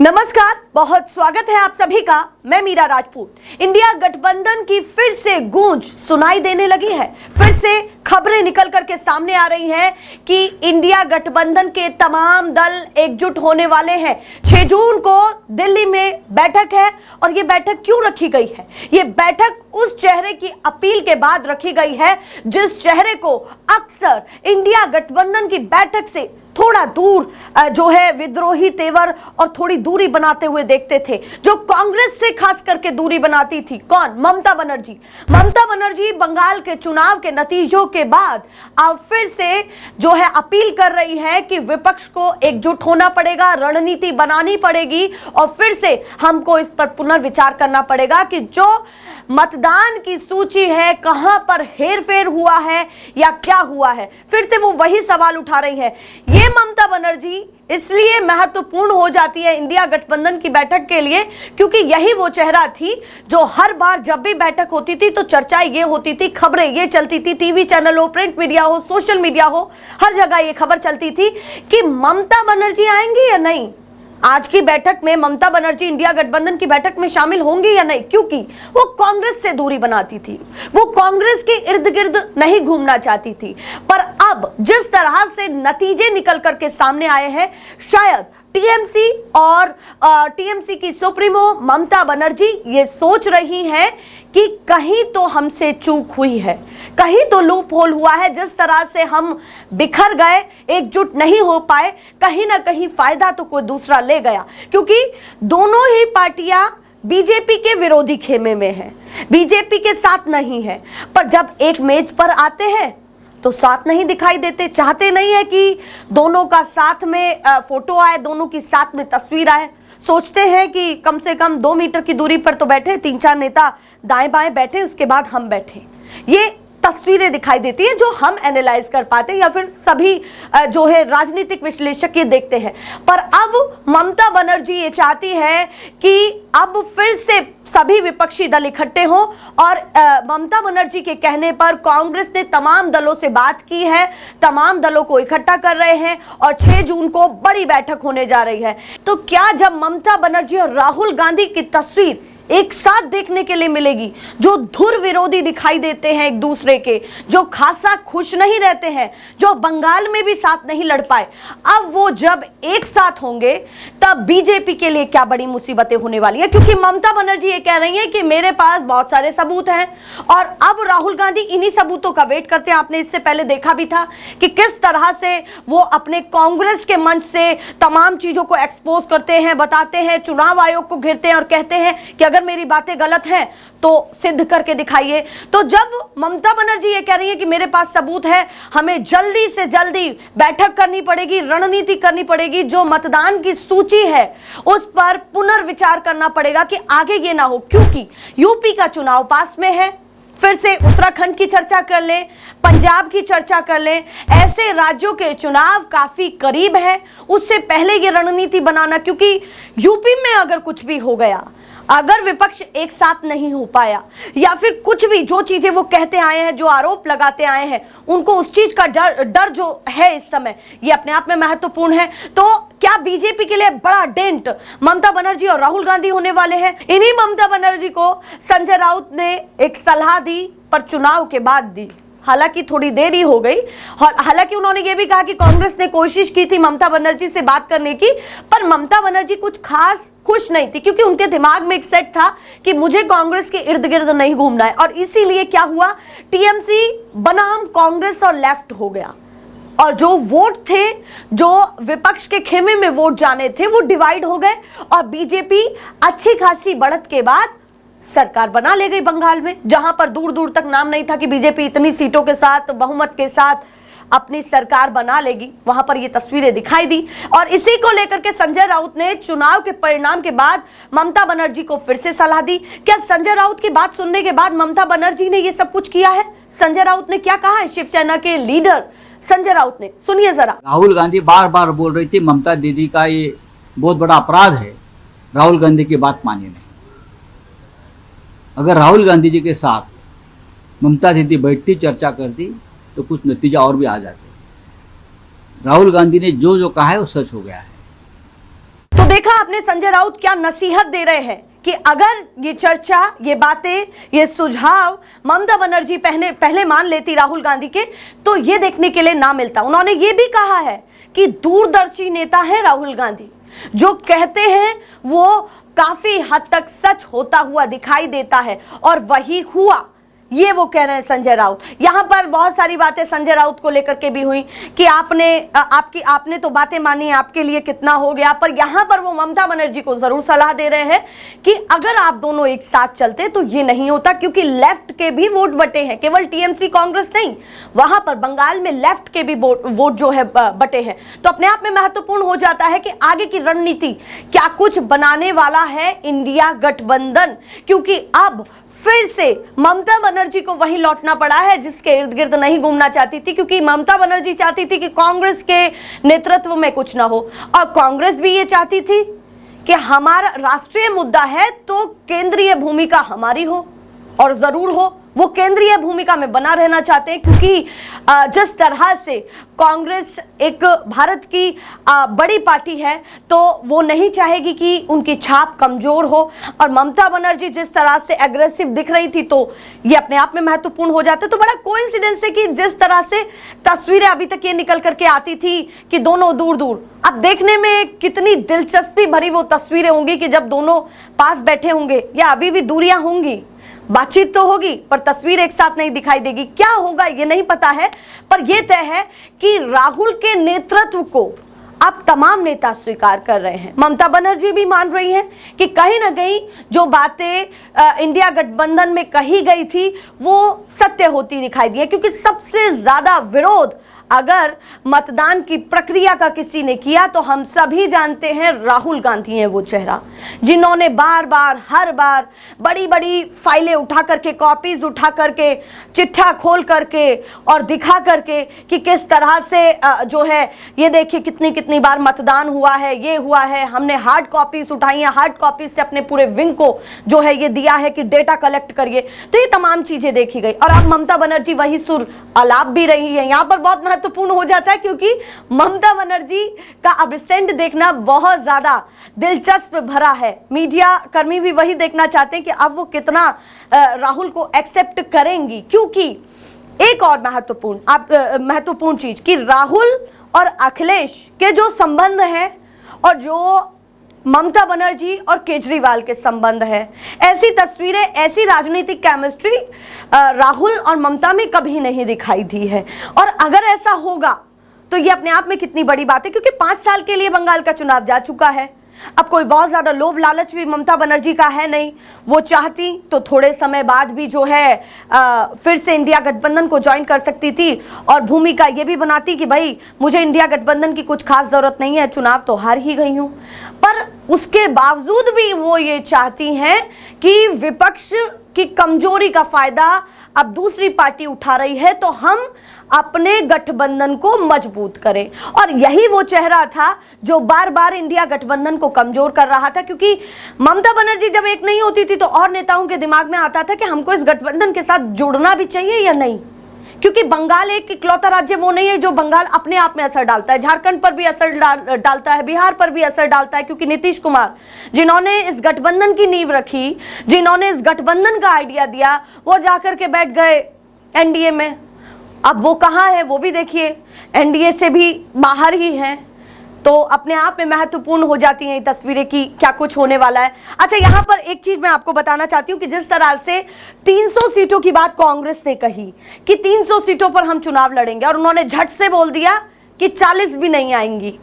नमस्कार, बहुत स्वागत है आप सभी का। मैं मीरा राजपूत। इंडिया गठबंधन की फिर से गूंज सुनाई देने लगी है। फिर से खबरें निकल करके सामने आ रही हैं कि इंडिया गठबंधन के तमाम दल एकजुट होने वाले हैं। 6 जून को दिल्ली में बैठक है और ये बैठक क्यों रखी गई है? ये बैठक उस चेहरे की अपील के बाद रखी गई है जिस चेहरे को अक्सर इंडिया गठबंधन की बैठक से थोड़ा दूर जो है विद्रोही तेवर और थोड़ी दूरी बनाते हुए देखते थे, जो कांग्रेस से खास करके दूरी बनाती थी। कौन? ममता बनर्जी। ममता बनर्जी बंगाल के चुनाव के नतीजों के बाद अब फिर से जो है अपील कर रही है कि विपक्ष को एकजुट होना पड़ेगा, रणनीति बनानी पड़ेगी और फिर से हमको इस पर पुनर्विचार करना पड़ेगा कि जो मतदान की सूची है कहां पर हेरफेर हुआ है या क्या हुआ है। फिर से वो वही सवाल उठा रही है। ये ममता बनर्जी इसलिए महत्वपूर्ण हो जाती है इंडिया गठबंधन की बैठक के लिए क्योंकि यही वो चेहरा थी जो हर बार जब भी बैठक होती थी तो चर्चा ये होती थी, खबरें ये चलती थी, टीवी चैनल हो, प्रिंट मीडिया हो, सोशल मीडिया हो, हर जगह ये खबर चलती थी कि ममता बनर्जी आएंगी या नहीं। आज की बैठक में ममता बनर्जी इंडिया गठबंधन की बैठक में शामिल होंगी या नहीं, क्योंकि वो कांग्रेस से दूरी बनाती थी, वो कांग्रेस के इर्द गिर्द नहीं घूमना चाहती थी। पर अब जिस तरह से नतीजे निकल करके सामने आए हैं, शायद टीएमसी और टीएमसी की सुप्रीमो ममता बनर्जी ये सोच रही हैं कि कहीं तो हमसे चूक हुई है, कहीं तो लूप होल हुआ है। जिस तरह से हम बिखर गए, एकजुट नहीं हो पाए, कहीं ना कहीं फायदा तो कोई दूसरा ले गया, क्योंकि दोनों ही पार्टियां बीजेपी के विरोधी खेमे में है, बीजेपी के साथ नहीं है। पर जब एक मेज पर आते हैं तो साथ नहीं दिखाई देते, चाहते नहीं है कि दोनों का साथ में फोटो आए, दोनों की साथ में तस्वीर आए। सोचते हैं कि कम से कम 2 मीटर की दूरी पर तो बैठे, 3-4 नेता दाएं बाएं बैठे, उसके बाद हम बैठे। ये तस्वीरें दिखाई देती है जो हम एनालाइज कर पाते हैं या फिर सभी जो है राजनीतिक विश्लेषक ये देखते हैं। पर अब ममता बनर्जी ये चाहती है कि अब फिर से सभी विपक्षी दल इकट्ठे हों और ममता बनर्जी के कहने पर कांग्रेस ने तमाम दलों से बात की है, तमाम दलों को इकट्ठा कर रहे हैं और 6 जून को बड़ी बैठक होने जा रही है। तो क्या जब ममता बनर्जी और राहुल गांधी की तस्वीर एक साथ देखने के लिए मिलेगी, जो धुर विरोधी दिखाई देते हैं एक दूसरे के, जो खासा खुश नहीं रहते हैं, जो बंगाल में भी साथ नहीं लड़ पाए, अब वो जब एक साथ होंगे तब बीजेपी के लिए क्या बड़ी मुसीबतें होने वाली है। क्योंकि ममता बनर्जी ये कह रही है कि मेरे पास बहुत सारे सबूत हैं और अब राहुल गांधी इन्हीं सबूतों का वेट करते हैं। आपने इससे पहले देखा भी था कि किस तरह से वो अपने कांग्रेस के मंच से तमाम चीजों को एक्सपोज करते हैं, बताते हैं, चुनाव आयोग को घेरते हैं और कहते हैं कि अगर मेरी बातें गलत हैं तो सिद्ध करके दिखाइए। तो जब ममता बनर्जी ये कह रही है कि मेरे पास सबूत है, हमें जल्दी से जल्दी बैठक करनी पड़ेगी, रणनीति करनी पड़ेगी, जो मतदान की सूची है उस पर पुनर्विचार करना पड़ेगा कि आगे ये ना हो। क्योंकि यूपी का चुनाव पास में है, फिर से उत्तराखंड की चर्चा कर लें, पंजाब की चर्चा कर लें, ऐसे राज्यों के चुनाव काफी करीब है। उससे पहले ये रणनीति बनाना, क्योंकि यूपी में अगर कुछ भी हो गया, अगर विपक्ष एक साथ नहीं हो पाया या फिर कुछ भी जो चीजें वो कहते आए हैं, जो आरोप लगाते आए हैं, उनको उस चीज का डर जो है इस समय, ये अपने आप में महत्वपूर्ण है। तो क्या बीजेपी के लिए बड़ा डेंट ममता बनर्जी और राहुल गांधी होने वाले हैं? इन्हीं ममता बनर्जी को संजय राउत ने एक सलाह दी, पर चुनाव के बाद दी। हालांकि थोड़ी देरी हो गई और हालांकि उन्होंने ये भी कहा कि कांग्रेस ने कोशिश की थी ममता बनर्जी से बात करने की, पर ममता बनर्जी कुछ खास खुश नहीं थी, क्योंकि उनके दिमाग में एक सेट था कि मुझे कांग्रेस के इर्द गिर्द नहीं घूमना है। और इसीलिए क्या हुआ, टीएमसी बनाम कांग्रेस और लेफ्ट हो गया और जो वोट थे, जो विपक्ष के खेमे में वोट जाने थे, वो डिवाइड हो गए और बीजेपी अच्छी खासी बढ़त के बाद सरकार बना ले गई बंगाल में, जहां पर दूर दूर तक नाम नहीं था कि बीजेपी इतनी सीटों के साथ, बहुमत के साथ अपनी सरकार बना लेगी। वहां पर ये तस्वीरें दिखाई दी और इसी को लेकर के संजय राउत ने चुनाव के परिणाम के बाद ममता बनर्जी को फिर से सलाह दी। क्या संजय राउत की बात सुनने के बाद ममता बनर्जी ने ये सब कुछ किया है? संजय राउत ने क्या कहा है? शिवसेना के लीडर संजय राउत ने, सुनिए जरा। राहुल गांधी बार बार बोल रही थी ममता दीदी का ये बहुत बड़ा अपराध है, राहुल गांधी की बात मानिए नहीं। अगर राहुल गांधी जी के साथ ममता दीदी बैठती, चर्चा करती तो कुछ नतीजा और भी आ जाते। राहुल गांधी ने जो जो कहा है वो सच हो गया है। तो देखा आपने संजय राउत क्या नसीहत दे रहे हैं कि अगर ये चर्चा, ये बातें, ये सुझाव ममता बनर्जी पहले मान लेती राहुल गांधी के, तो ये देखने के लिए ना मिलता। उन्होंने ये भी कहा है कि दूरदर्शी नेता है राहुल गांधी, जो कहते हैं वो काफी हद तक सच होता हुआ दिखाई देता है, और वही हुआ, ये वो कह रहे हैं संजय राउत। यहां पर बहुत सारी बातें संजय राउत को लेकर के भी हुई कि आपने तो बातें मानी, आपके लिए कितना हो गया, पर यहां पर वो ममता बनर्जी को जरूर सलाह दे रहे हैं कि अगर आप दोनों एक साथ चलते तो ये नहीं होता, क्योंकि लेफ्ट के भी वोट बटे हैं, केवल टीएमसी कांग्रेस नहीं, वहां पर बंगाल में लेफ्ट के भी वोट जो है बटे हैं। तो अपने आप में महत्वपूर्ण हो जाता है कि आगे की रणनीति क्या कुछ बनाने वाला है इंडिया गठबंधन, क्योंकि अब फिर से ममता बनर्जी को वहीं लौटना पड़ा है जिसके इर्द गिर्द नहीं घूमना चाहती थी, क्योंकि ममता बनर्जी चाहती थी कि कांग्रेस के नेतृत्व में कुछ ना हो, और कांग्रेस भी ये चाहती थी कि हमारा राष्ट्रीय मुद्दा है तो केंद्रीय भूमिका हमारी हो, और जरूर हो। वो केंद्रीय भूमिका में बना रहना चाहते हैं, क्योंकि जिस तरह से कांग्रेस एक भारत की बड़ी पार्टी है, तो वो नहीं चाहेगी कि उनकी छाप कमजोर हो, और ममता बनर्जी जिस तरह से एग्रेसिव दिख रही थी, तो ये अपने आप में महत्वपूर्ण हो जाता है। तो बड़ा कोइंसिडेंस है कि जिस तरह से तस्वीरें अभी तक ये निकल करके आती थी कि दोनों दूर दूर, अब देखने में कितनी दिलचस्पी भरी वो तस्वीरें होंगी कि जब दोनों पास बैठे होंगे, या अभी भी दूरियां होंगी, बातचीत तो होगी पर तस्वीर एक साथ नहीं दिखाई देगी। क्या होगा ये नहीं पता है, पर यह तय है कि राहुल के नेतृत्व को अब तमाम नेता स्वीकार कर रहे हैं। ममता बनर्जी भी मान रही हैं कि कहीं ना कहीं जो बातें इंडिया गठबंधन में कही गई थी वो सत्य होती दिखाई दी है, क्योंकि सबसे ज्यादा विरोध अगर मतदान की प्रक्रिया का किसी ने किया तो हम सभी जानते हैं राहुल गांधी हैं वो चेहरा, जिन्होंने बार बार हर बार बड़ी बड़ी फाइलें उठा करके, कॉपीज उठा करके, चिट्ठा खोल करके और दिखा करके कि किस तरह से जो है ये देखिए कितनी कितनी बार मतदान हुआ है, ये हुआ है, हमने हार्ड कॉपीज उठाई हैं, हार्ड कॉपीज से अपने पूरे विंग को जो है ये दिया है कि डेटा कलेक्ट करिए। तो ये तमाम चीजें देखी गई, और अब ममता बनर्जी वही सुर अलाप भी रही है। यहाँ पर बहुत महत्वपूर्ण हो जाता है, क्योंकि ममता बनर्जी का अब स्टैंड देखना बहुत ज्यादा दिलचस्प भरा है। मीडिया कर्मी भी वही देखना चाहते हैं कि अब वो कितना राहुल को एक्सेप्ट करेंगी, क्योंकि एक और महत्वपूर्ण चीज कि राहुल और अखिलेश के जो संबंध है और जो ममता बनर्जी और केजरीवाल के संबंध है, ऐसी तस्वीरें, ऐसी राजनीतिक केमिस्ट्री राहुल और ममता में कभी नहीं दिखाई दी है। और अगर ऐसा होगा तो ये अपने आप में कितनी बड़ी बात है, क्योंकि 5 साल के लिए बंगाल का चुनाव जा चुका है। अब कोई बहुत ज्यादा लोभ लालच भी ममता बनर्जी का है नहीं। वो चाहती तो थोड़े समय बाद भी जो है फिर से इंडिया गठबंधन को ज्वाइन कर सकती थी, और भूमिका ये भी बनाती कि भाई मुझे इंडिया गठबंधन की कुछ खास जरूरत नहीं है, चुनाव तो हार ही गई हूं। पर उसके बावजूद भी वो ये चाहती हैं कि विपक्ष की कमजोरी का फायदा अब दूसरी पार्टी उठा रही है, तो हम अपने गठबंधन को मजबूत करें। और यही वो चेहरा था जो बार बार इंडिया गठबंधन को कमजोर कर रहा था, क्योंकि ममता बनर्जी जब एक नहीं होती थी तो और नेताओं के दिमाग में आता था कि हमको इस गठबंधन के साथ जुड़ना भी चाहिए या नहीं, क्योंकि बंगाल एक इकलौता राज्य वो नहीं है जो बंगाल अपने आप में असर डालता है। झारखंड पर भी असर डालता है, बिहार पर भी असर डालता है, क्योंकि नीतीश कुमार जिन्होंने इस गठबंधन की नींव रखी, जिन्होंने इस गठबंधन का आइडिया दिया, वो जाकर के बैठ गए एनडीए में। अब वो कहाँ है वो भी देखिए, एनडीए से भी बाहर ही हैं। तो अपने आप में महत्वपूर्ण हो जाती हैं ये तस्वीरें कि क्या कुछ होने वाला है। अच्छा, यहाँ पर एक चीज मैं आपको बताना चाहती हूँ कि जिस तरह से 300 सीटों की बात कांग्रेस ने कही कि 300 सीटों पर हम चुनाव लड़ेंगे, और उन्होंने झट से बोल दिया कि 40 भी नहीं आएंगी,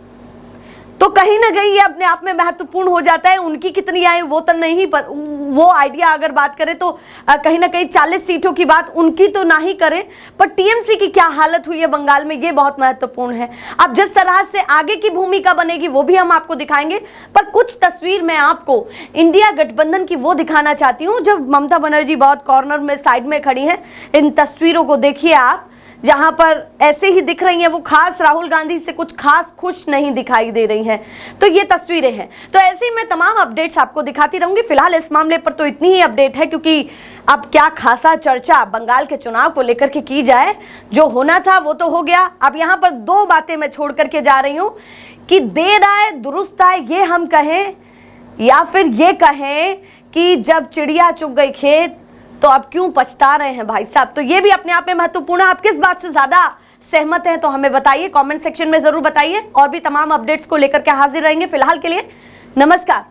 तो कहीं ना कहीं ये अपने आप में महत्वपूर्ण हो जाता है। उनकी कितनी आए वो तो नहीं, पर वो आइडिया अगर बात करें तो कहीं ना कहीं 40 सीटों की बात उनकी तो ना ही करें, पर टीएमसी की क्या हालत हुई है बंगाल में ये बहुत महत्वपूर्ण है। अब जिस तरह से आगे की भूमिका बनेगी वो भी हम आपको दिखाएंगे, पर कुछ तस्वीर मैं आपको इंडिया गठबंधन की वो दिखाना चाहती हूँ जब ममता बनर्जी बहुत कॉर्नर में साइड में खड़ी हैं। इन तस्वीरों को देखिए आप, जहां पर ऐसे ही दिख रही हैं, वो खास राहुल गांधी से कुछ खास खुश नहीं दिखाई दे रही हैं। तो ये तस्वीरें हैं। तो ऐसे ही मैं तमाम अपडेट्स आपको दिखाती रहूंगी। फिलहाल इस मामले पर तो इतनी ही अपडेट है, क्योंकि अब क्या खासा चर्चा बंगाल के चुनाव को लेकर के की जाए। जो होना था वो तो हो गया। अब यहां पर दो बातें मैं छोड़ करके जा रही हूं कि देर आए दुरुस्त आए, ये हम कहें, या फिर ये कहें कि जब चिड़िया चुग गई खेत तो अब क्यों पछता रहे हैं भाई साहब। तो ये भी अपने आप में महत्वपूर्ण है। आप किस बात से ज्यादा सहमत हैं तो हमें बताइए, कमेंट सेक्शन में जरूर बताइए। और भी तमाम अपडेट्स को लेकर के हाजिर रहेंगे। फिलहाल के लिए नमस्कार।